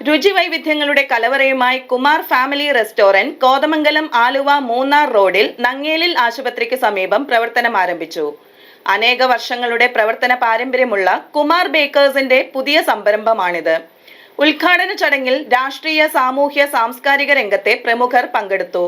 രുചിവൈവിധ്യങ്ങളുടെ കലവറയുമായി Kumar family restaurant Kothamangalam Aluva Munnar റോഡിൽ നങ്ങേലിൽ ആശുപത്രിക്ക് സമീപം പ്രവർത്തനം ആരംഭിച്ചു. അനേക വർഷങ്ങളുടെ പ്രവർത്തന പാരമ്പര്യമുള്ള കുമാർ ബേക്കേഴ്സിന്റെ പുതിയ സംരംഭമാണിത്. ഉദ്ഘാടന ചടങ്ങിൽ രാഷ്ട്രീയ, സാമൂഹ്യ, സാംസ്കാരിക രംഗത്തെ പ്രമുഖർ പങ്കെടുത്തു.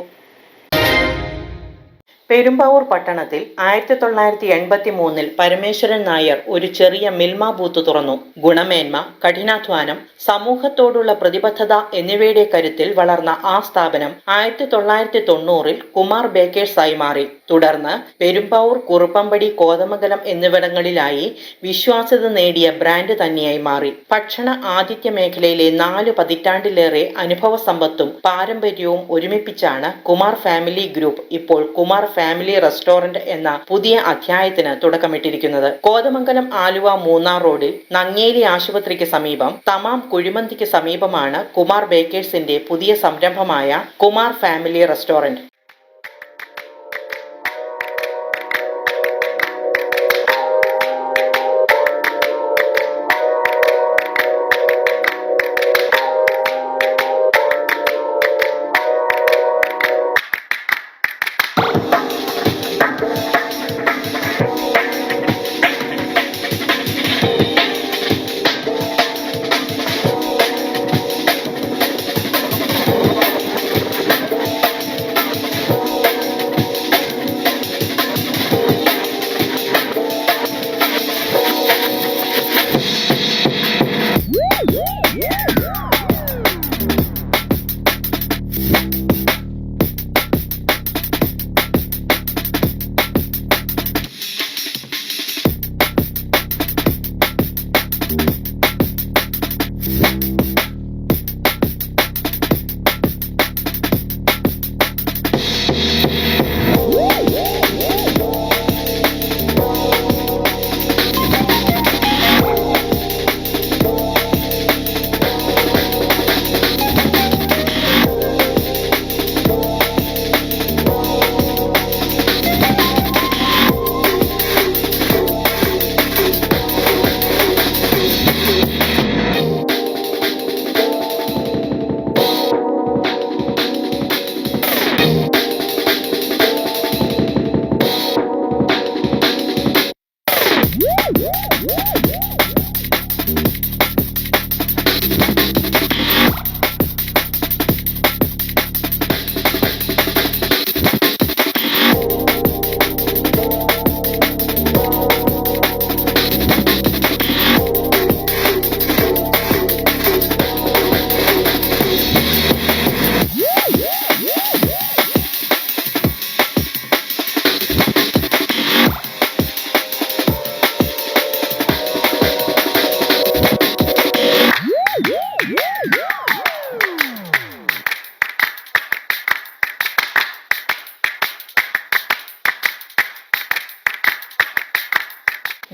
പെരുമ്പാവൂർ പട്ടണത്തിൽ 1983 പരമേശ്വരൻ നായർ ഒരു ചെറിയ മിൽമ ബൂത്ത് തുറന്നു. ഗുണമേന്മ, കഠിനാധ്വാനം, സമൂഹത്തോടുള്ള പ്രതിബദ്ധത എന്നിവയുടെ കരുത്തിൽ വളർന്ന ആ സ്ഥാപനം 1990 കുമാർ ബേക്കേഴ്സായി മാറി. തുടർന്ന് പെരുമ്പാവൂർ, കുറുപ്പമ്പടി, കോതമംഗലം എന്നിവിടങ്ങളിലായി വിശ്വാസ്യത നേടിയ ബ്രാൻഡ് തന്നെയായി മാറി. ഭക്ഷണ ആതിഥ്യ മേഖലയിലെ 4 പതിറ്റാണ്ടിലേറെ അനുഭവ സമ്പത്തും പാരമ്പര്യവും ഒരുമിപ്പിച്ചാണ് കുമാർ ഫാമിലി ഗ്രൂപ്പ് ഇപ്പോൾ കുമാർ ഫാമിലി റെസ്റ്റോറന്റ് എന്ന പുതിയ അധ്യായത്തിന് തുടക്കമിട്ടിരിക്കുന്നത്. കോതമംഗലം ആലുവ മൂന്നാർ റോഡിൽ നങ്ങേലി ആശുപത്രിക്ക് സമീപം തമാം കുഴിമന്തിക്ക് സമീപമാണ് കുമാർ ബേക്കേഴ്സിന്റെ പുതിയ സംരംഭമായ കുമാർ ഫാമിലി റെസ്റ്റോറന്റ്.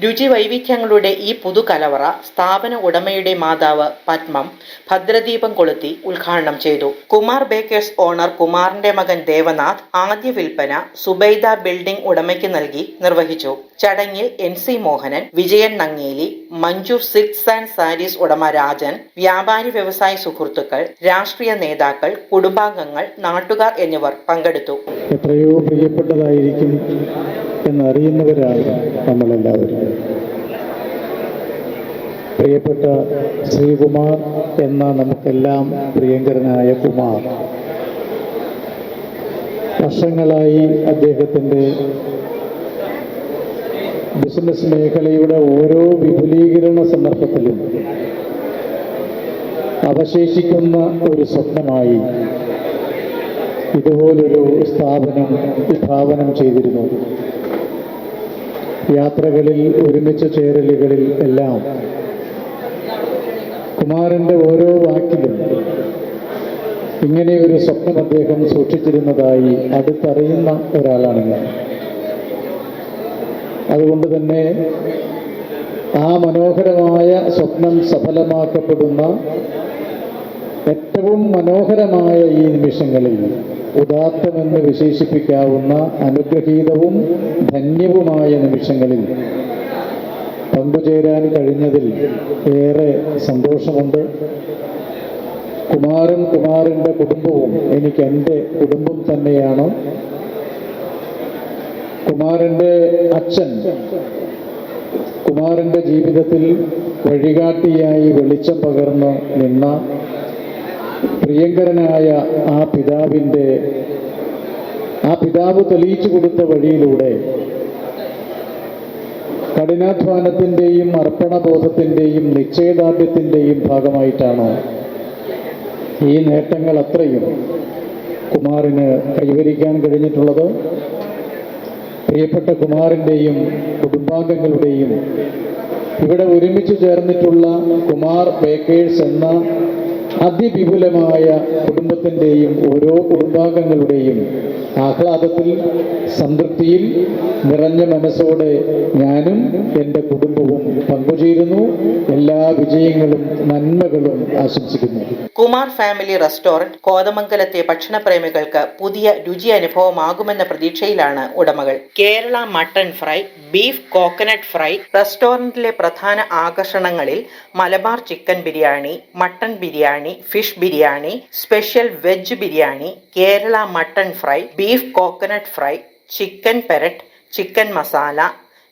രുചി വൈവിധ്യങ്ങളുടെ ഈ പുതുകലവറ സ്ഥാപന ഉടമയുടെ മാതാവ് പത്മം ഭദ്രദീപം കൊളുത്തി ഉദ്ഘാടനം ചെയ്തു. കുമാർ ബേക്കേഴ്സ് ഓണർ കുമാറിന്റെ മകൻ ദേവനാഥ് ആദ്യ വിൽപ്പന സുബൈദ ബിൽഡിംഗ് ഉടമയ്ക്ക് നൽകി നിർവഹിച്ചു. ചടങ്ങിൽ NC Mohanan, Vijayan Nangeli, Manju silks and sarees ഉടമ രാജൻ, വ്യാപാരി വ്യവസായ സുഹൃത്തുക്കൾ, രാഷ്ട്രീയ നേതാക്കൾ, കുടുംബാംഗങ്ങൾ, നാട്ടുകാർ എന്നിവർ പങ്കെടുത്തു. എത്രയോ പ്രിയപ്പെട്ടതായിരിക്കും എന്നറിയുന്നവരാണ് നമ്മളെല്ലാവരും. പ്രിയപ്പെട്ട ശ്രീകുമാർ എന്ന നമുക്കെല്ലാം പ്രിയങ്കരനായ കുമാർ വർഷങ്ങളായി അദ്ദേഹത്തിൻ്റെ ബിസിനസ് മേഖലയുടെ ഓരോ വിപുലീകരണ സന്ദർഭത്തിലും അവശേഷിക്കുന്ന ഒരു സ്വപ്നമായി ഇതുപോലൊരു സ്ഥാപനം വിഭാവനം ചെയ്തിരുന്നു. യാത്രകളിൽ, ഒരുമിച്ച് ചേരലുകളിൽ എല്ലാം കുമാരൻ്റെ ഓരോ വാക്കിലും ഇങ്ങനെയൊരു സ്വപ്നം അദ്ദേഹം സൂക്ഷിച്ചിരുന്നതായി അടുത്തറിയുന്ന ഒരാളാണ് ഞാൻ. അതുകൊണ്ട് തന്നെ ആ മനോഹരമായ സ്വപ്നം സഫലമാക്കപ്പെടുന്ന ഏറ്റവും മനോഹരമായ ഈ നിമിഷങ്ങളിൽ ഉദാത്തമെന്ന് വിശേഷിപ്പിക്കാവുന്ന അനുഗ്രഹീതവും ധന്യവുമായ നിമിഷങ്ങളിൽ പങ്കുചേരാൻ കഴിഞ്ഞതിൽ ഏറെ സന്തോഷമുണ്ട്. കുമാരൻ, കുമാരൻ്റെ കുടുംബവും എനിക്ക് എൻ്റെ കുടുംബം തന്നെയാണ്. കുമാരൻ്റെ അച്ഛൻ കുമാരൻ്റെ ജീവിതത്തിൽ വഴികാട്ടിയായി വെളിച്ചം പകർന്ന് നിന്ന പ്രിയങ്കരനായ ആ പിതാവ് തെളിയിച്ചു കൊടുത്ത വഴിയിലൂടെ കഠിനാധ്വാനത്തിൻ്റെയും അർപ്പണബോധത്തിൻ്റെയും നിശ്ചയദാർഢ്യത്തിൻ്റെയും ഭാഗമായിട്ടാണ് ഈ നേട്ടങ്ങൾ അത്രയും കുമാറിന് കൈവരിക്കാൻ കഴിഞ്ഞിട്ടുള്ളത്. പ്രിയപ്പെട്ട കുമാറിൻ്റെയും കുടുംബാംഗങ്ങളുടെയും ഇവിടെ ഒരുമിച്ച് ചേർന്നിട്ടുള്ള കുമാർ ബേക്കേഴ്സ് എന്ന അതിവിപുലമായ കുടുംബത്തിൻ്റെയും ഓരോ കുടുംബാംഗങ്ങളുടെയും ആഹ്ലാദത്തിൽ, സംതൃപ്തിയിൽ നിറഞ്ഞ മനസ്സോടെ ഞാനും എൻ്റെ കുടുംബവും പങ്കുചേരുന്നു. എല്ലാ വിജയങ്ങളും നന്മകളും ആശംസിക്കുന്നു. കുമാർ ഫാമിലി റെസ്റ്റോറന്റ് കോതമംഗലത്തെ ഭക്ഷണപ്രേമികൾക്ക് പുതിയ രുചി അനുഭവമാകുമെന്ന പ്രതീക്ഷയിലാണ് ഉടമകൾ. Kerala mutton fry, beef coconut fry, റെസ്റ്റോറന്റിലെ പ്രധാന ആകർഷണങ്ങളിൽ Malabar chicken biryani, mutton biryani, fish biryani, special veg biryani, Kerala mutton fry, beef coconut fry, chicken perattu, chicken masala,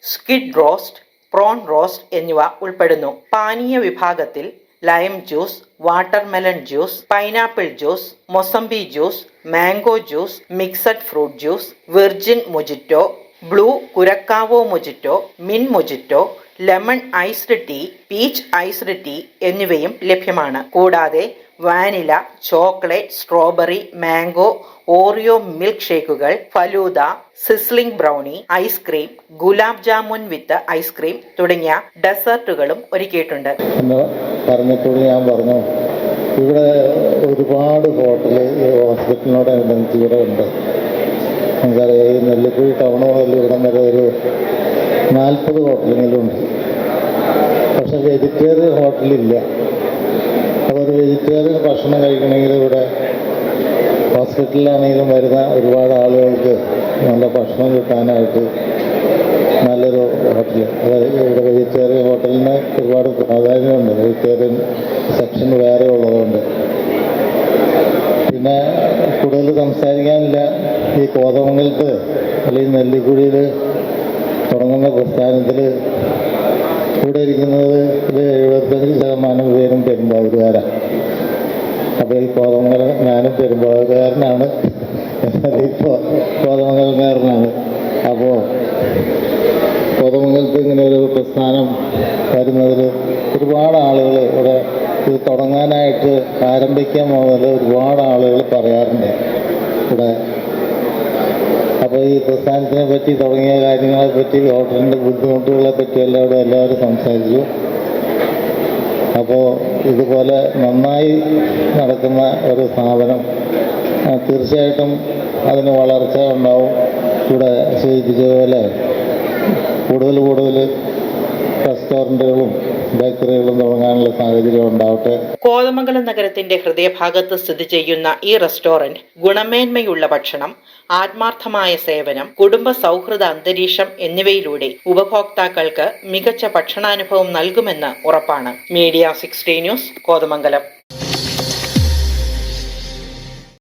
squid roast, prawn roast എന്നിവ ഉൾപ്പെടുന്നു. പാനീയ വിഭാഗത്തിൽ lime juice, watermelon juice, pineapple juice, mosambi juice, mango juice, mixed fruit juice, virgin mojito, blue curacao mojito, മിൻ mojito, lemon iced tea, peach iced tea എന്നിവയും ലഭ്യമാണ്. കൂടാതെ vanilla, chocolate, strawberry, mango, Oreo milk ഷേക്കുകൾ, falooda, sizzling brownie, ice cream, gulab jamun with ice cream തുടങ്ങിയ ഡെസേർട്ടുകളും ഒരുക്കിയിട്ടുണ്ട്. പറഞ്ഞപ്പോൾ ഞാൻ പറഞ്ഞു, ഇവിടെ ഒരുപാട് ഹോട്ടൽ ഹോസ്പിറ്റലിനോടനുബന്ധിച്ച് ഇവിടെ ഉണ്ട്. നമുക്കറിയാം, ഈ നെല്ലിക്കുഴി ടൗൺ മുതൽ ഇവിടം വരെ ഒരു 40 ഹോട്ടലുകളും ഉണ്ട്. പക്ഷെ വെജിറ്റേറിയൻ ഹോട്ടലില്ല. അപ്പോൾ ഒരു വെജിറ്റേറിയൻ ഭക്ഷണം കഴിക്കണമെങ്കിൽ ഇവിടെ ഹോസ്പിറ്റലിലാണെങ്കിലും വരുന്ന ഒരുപാട് ആളുകൾക്ക് നല്ല ഭക്ഷണം കിട്ടാനായിട്ട് നല്ലൊരു ഹോട്ടൽ, അതായത് ഇവിടെ വെജിറ്റേറിയൻ ഹോട്ടലിന് ഒരുപാട് പ്രാധാന്യമുണ്ട്. വെജിറ്റേറിയൻ സെക്ഷൻ വേറെ ഉള്ളതുകൊണ്ട്. പിന്നെ കൂടുതൽ സംസാരിക്കാനില്ല. ഈ കോതമംഗലത്ത് അല്ലെങ്കിൽ നെല്ലിക്കുഴിയിൽ തുടങ്ങുന്ന പ്രസ്ഥാനത്തിൽ കൂടെ ഇരിക്കുന്നത് 75% പേരും പെരുമ്പാവൂരുകാരാണ്. അപ്പോൾ ഈ കോതമംഗലം, ഞാനും പെരുമ്പാവൂരുകാരനാണ്, ഇപ്പോൾ കോതമംഗലക്കാരനാണ്. അപ്പോൾ കോതമംഗലത്ത് ഇങ്ങനെ ഒരു പ്രസ്ഥാനം വരുന്നതിൽ ഒരുപാട് ആളുകൾ ഇവിടെ ഇത് തുടങ്ങാനായിട്ട് ആരംഭിക്കാൻ പോകുന്നത് ഒരുപാട് ആളുകൾ പറയാറുണ്ട് ഇവിടെ. അപ്പോൾ ഈ പ്രസ്ഥാനത്തിനെ പറ്റി, തുടങ്ങിയ കാര്യങ്ങളെ പറ്റി, ഹോട്ടലിൻ്റെ ബുദ്ധിമുട്ടുകളെ പറ്റിയെല്ലാം ഇവിടെ എല്ലാവരും സംസാരിച്ചു. അപ്പോൾ ഇതുപോലെ നന്നായി നടക്കുന്ന ഒരു സ്ഥാപനം തീർച്ചയായിട്ടും അതിന് വളർച്ച ഉണ്ടാവും. ഇവിടെ സൂചിപ്പിച്ചതുപോലെ കൂടുതൽ റെസ്റ്റോറൻറ്റുകളും ബേക്കറികളും തുടങ്ങാനുള്ള സാഹചര്യം ഉണ്ടാവട്ടെ. കോതമംഗലം നഗരത്തിന്റെ ഹൃദയഭാഗത്ത് സ്ഥിതി ചെയ്യുന്ന ഈ റെസ്റ്റോറന്റ് ഗുണമേന്മയുള്ള ഭക്ഷണം, ആത്മാർത്ഥമായ സേവനം, കുടുംബ സൗഹൃദ അന്തരീക്ഷം എന്നിവയിലൂടെ ഉപഭോക്താക്കൾക്ക് മികച്ച ഭക്ഷണാനുഭവം നൽകുമെന്ന് ഉറപ്പാണ്. Media 60 news, Kothamangalam.